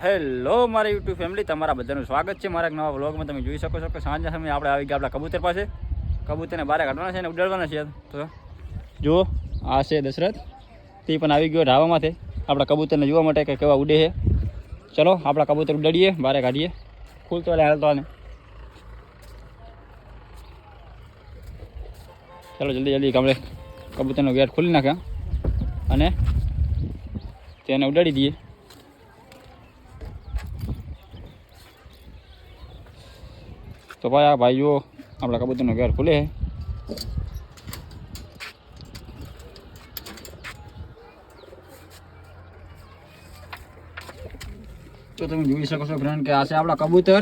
Hello મારા YouTube family, તમારા બધાનું સ્વાગત છે મારા એક નવા વ્લોગમાં. તમે જોઈ શકો છો કે સાંજના સમયે આપણે આવી ગયા આપણા કબૂતર પાસે. કબૂતરને બહાર કાઢવાના છે અને ઉડાડવાના છે. તો જુઓ, આ છે દશરથ, તે પણ આવી ગયો ઢાબામાંથી આપણા કબૂતરને જોવા માટે કે કેવા ઉડે છે. ચલો આપણા કબૂતર ઉડાડીએ, બહાર કાઢીએ. ખુલતો એટલે હાલતો આને. ચલો જલ્દી જલ્દી આપણે કબૂતરનો ગેટ ખોલી નાખ્યા અને તેને ઉડાડી દઈએ. તો ભાઈ આ ભાઈઓ આપણા કબૂતરનો ઘર ખુલે છે. તો તમે જોઈ શકો છો ફ્રેન્ડ કે આ છે આપણા કબૂતર.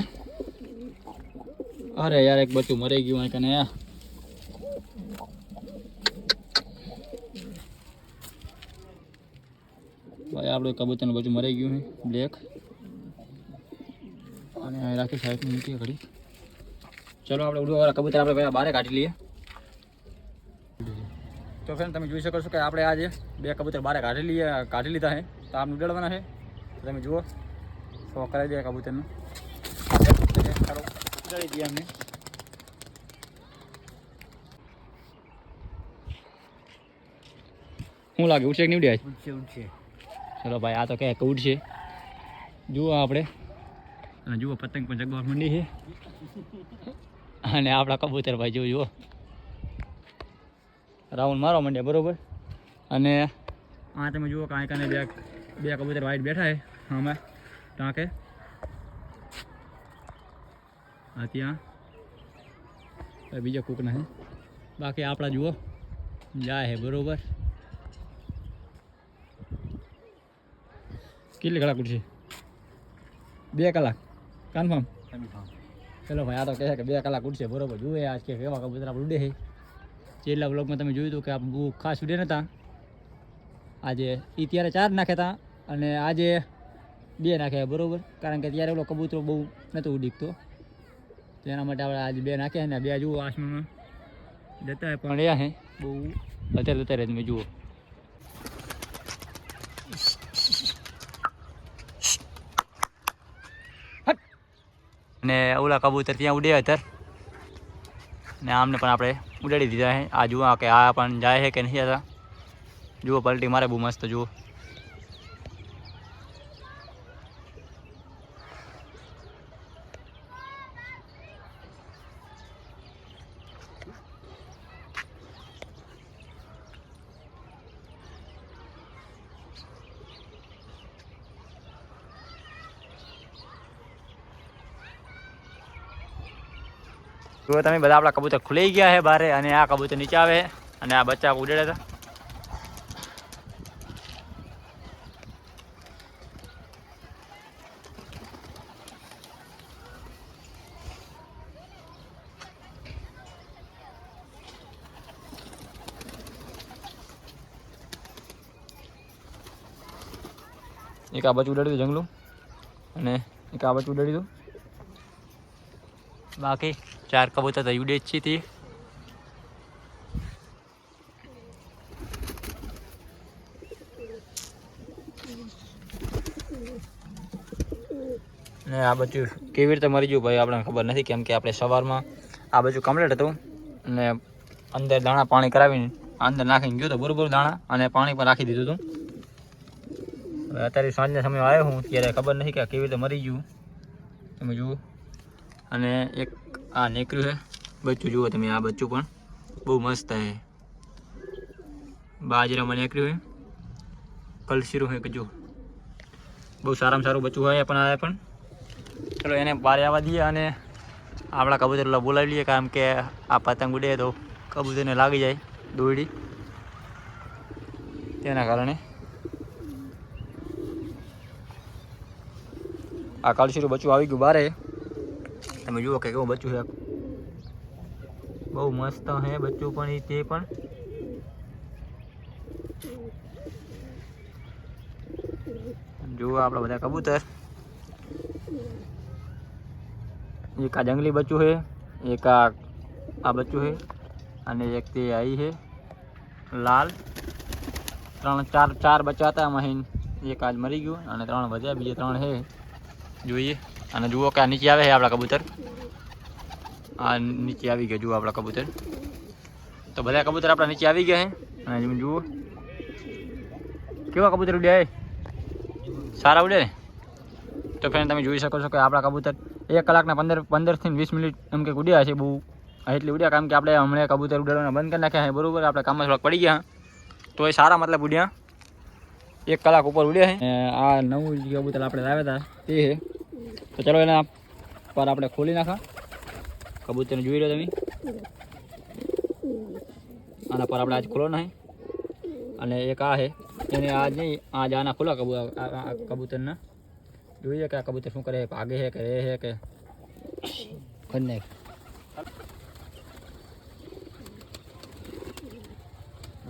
અરે યાર, એક બચ્ચું મરી ગયું કને. ભાઈ આપણું કબૂતરનું બચ્ચું મરી ગયું છે, બ્લેક. અને રાખી સાઈડ મૂકી ઘડી. ચલો આપણે ઉડવાવાળા કબૂતર આપણે પહેલાં બહાર કાઢી લઈએ. તો ફ્રેન્ડ તમે જોઈ શકો છો કે આપણે આજે બે કબૂતર બહાર કાઢી લીધા છે. તો આમ ઉડાડવાના છે. તમે જુઓ, શોખ કરાવી દે કબૂતરનું. ઉડાડી દઈએ અમને. શું લાગે, ઉડશે કે નહીં ઉડ્યા? ઉડશે. ચલો ભાઈ, આ તો કહે કે ઉડશે. જુઓ આપણે, અને જુઓ પતંગ પણ જગવા માંડી છે. અને આપણા કબૂતર ભાઈ જુઓ રાઉન્ડ મારવા માંડ્યા બરોબર. અને આ તમે જુઓ કાંઈ કાંઈ બે કબૂતર વાઈટ બેઠા છે અમે ટાંકે. હા ત્યાં બીજા કૂકના છે. બાકી આપણા જુઓ જાય છે બરોબર. કેટલી કલાક ઉડશે? 2 કલાક કન્ફર્મ. ચલો ભાઈ, આ તો કહે કે 2 કલાક ઉડશે બરોબર. જુએ આજ કે કેવા કબૂતર આપણે ઉડે છે. છેલ્લા બ્લોગમાં તમે જોયું હતું કે આપણે બહુ ખાસ ઉડે નહોતા. આજે એ ત્યારે 4 નાખ્યા હતા અને આજે 2 નાખ્યા બરોબર. કારણ કે ત્યારે ઓલો કબૂતરો બહુ નહોતું ઉડીકતો, તેના માટે આપણે આજે 2 નાખ્યા ને 2 જુઓ આસમાનમાં જતા પણ રહ્યા છે બહુ અત્યારે તમે જુઓ. ને ઓલા કબૂતર ત્યાં ઉડે અત્યારે, ને આમને પણ આપણે ઉડાડી દીધા છે. આ જુઓ કે આ પણ જાય છે કે નહીં જતા. જુઓ પલટી મારે બહુ મસ્ત. જુઓ જો તમે બધા આપણા કબૂતર ખુલી ગયા છે બારે, અને આ કબૂતર નીચે આવે અને આ બચ્ચા ઉડેડા હતા. એક આ બચ્ચું ઉડાડી દઉં જંગલું, અને એક આ બચ્ચું ઉડાડી દઉં. બાકી 4 કબૂતર તો ઉડે જ છે તે. ને આ બચ્ચું કેવી રીતે મરી ગયું ભાઈ આપણને ખબર નથી, કેમ કે આપણે સવારમાં આ બચ્ચું કમ્પ્લીટ હતું અને અંદર દાણા પાણી કરાવીને અંદર નાખીને ગયો તો બરોબર દાણા, અને પાણી પણ રાખી દીધું હતું. અત્યારે સાંજના સમય આવ્યો હું ત્યારે ખબર નથી કે કેવી રીતે મરી ગયું. તમે જુઓ, અને એક આ નીકળ્યું છે બચ્ચું. જુઓ તમે, આ બચ્ચું પણ બહુ મસ્ત છે. બાજરામાં નીકળ્યું છે, કલસીરું છે કે જો બહુ સારામાં સારું બચ્ચું હોય. પણ આ પણ ચલો એને બહાર આવવા દઈએ અને આપણા કબૂતર બોલાવી લઈએ, કારણ કે આ પતંગ ઉડે તો કબૂતરને લાગી જાય દોરડી, તેના કારણે. આ કલસીરું બચ્ચું આવી ગયું બારે. તમે જુઓ કે કેવું બચ્ચું છે, બહુ મસ્ત છે બચ્ચું પણ. તે પણ જુઓ આપણા બધા કબૂતર. એક આ જંગલી બચ્ચું છે, એક આ બચ્ચું છે, અને એક તે આવી છે લાલ. 3 4 બચ્ચા હતા એમાં એક આજ મરી ગયું અને 3 વધ્યા, બીજે 3 છે. જોઈએ અને જુઓ કે આ નીચે આવે છે આપણા કબૂતર. આ નીચે આવી ગયા જુઓ આપણા કબૂતર. તો બધા કબૂતર આપણા નીચે આવી ગયા છે અને તમે જુઓ કેવા કબૂતર ઉડ્યા. સારા ઉડે ને. તો ફ્રેન્ડ તમે જોઈ શકો છો કે આપણા કબૂતર 1 કલાકના 15 થી 20 મિનિટ એમ કે ઉડ્યા છે. બહુ એટલી ઉડ્યા કારણ કે આપણે હમણાં કબૂતર ઉડાડવાના બંધ કરી નાખ્યા છે. બરાબર, આપણે કામમાં થોડાક પડી ગયા તો એ સારા મતલબ ઉડ્યા. 1 કલાક ઉપર ઉડ્યા છે. આ નવું કબૂતર આપણે લાવ્યા હતા તે છે. તો ચલો એના પર આપણે ખોલી નાખા. કબૂતરને જોઈ લો તમે. આના પર આપણે આજ ખોલો નહીં. અને એક આ છે એને આજ નહીં, આજ આના ખોલા કબૂતરના. જોઈએ કે આ કબૂતર શું કરે, ભાગે છે કે રહે છે કે ખન્ને.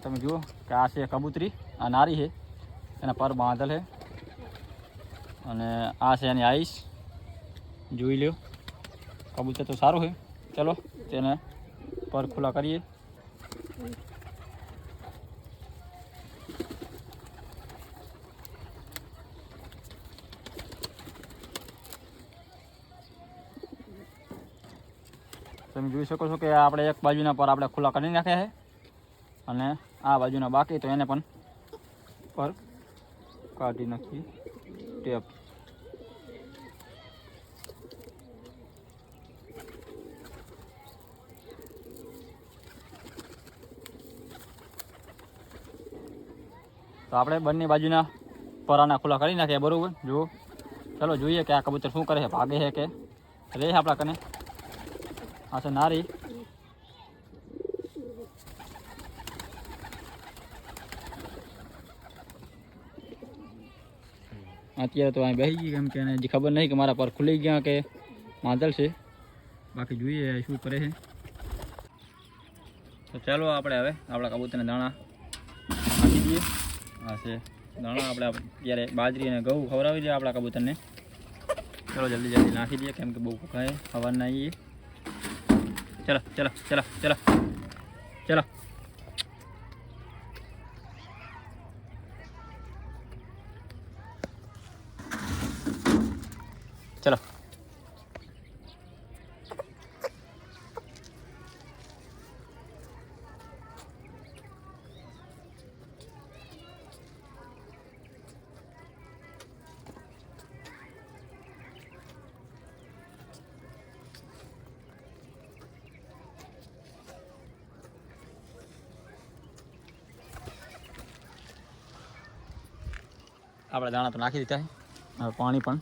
તમે જુઓ કે આ છે કબૂતરી, આ નારી છે, એના પર બાંધલ છે. અને આ છે એની આઈસ. જોઈ લ્યો કબૂતર તો સારું છે. ચલો તેને પર ખુલ્લા કરીએ. તમે જોઈ શકો છો કે આપણે એક બાજુના પર આપણે ખુલ્લા કરી નાખ્યા છે અને આ બાજુના બાકી, તો એને પણ પર કાઢી નાખીએ ટેપ. તો આપણે બંને બાજુના પરાના ખુલ્લા કરી નાખ્યા. બરાબર, જુઓ. ચલો જોઈએ કે આ કબૂતર શું કરે છે, ભાગે છે કે રહે છે આપણા કને. આ છે નારી. અત્યારે તો અહીં બેસી ગઈ કેમ કે એને હજી ખબર નહીં કે મારા પર ખુલી ગયા કે માધલ છે. બાકી જોઈએ શું કરે છે. તો ચાલો આપણે હવે આપણા કબૂતરને દાણા નાખી દઈએ. આ છે દાણા. આપણે અત્યારે બાજરી અને ઘઉં ખવડાવી દઈએ આપણા કબૂતરને. ચલો જલ્દી જલ્દી નાખી દઈએ કેમ કે બહુ ખાય સવારના આવીએ. ચલો ચલો ચલો ચલો ચલો. ચલો આપણે દાણા તો નાખી દીધા છે. હવે પાણી પણ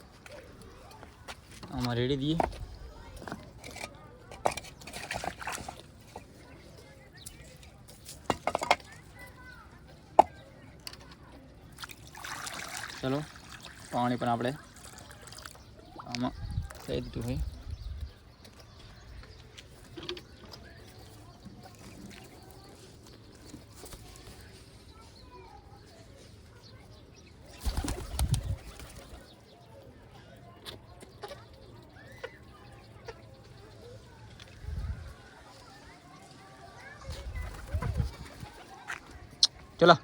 આમાં રેડી દઈએ. ચલો પાણી પણ આપણે આમાં દઈ દીધું હોય. ચલો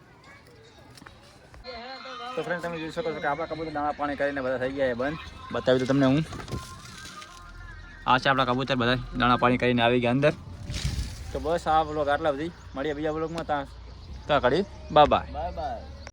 તો ફ્રેન્ડ તમે જોઈ શકો છો કે આપણા કબૂતર દાણા પાણી કરીને બધા થઈ ગયા છે બંધ. બતાવી દઉં તમને હું. આ છે આપણા કબૂતર બધા દાણા પાણી કરીને આવી ગયા અંદર. તો બસ આ બ્લોગ આટલા બધી. મળીએ બીજા બ્લોગમાં. ત્યાં ઘડી બાય બાય.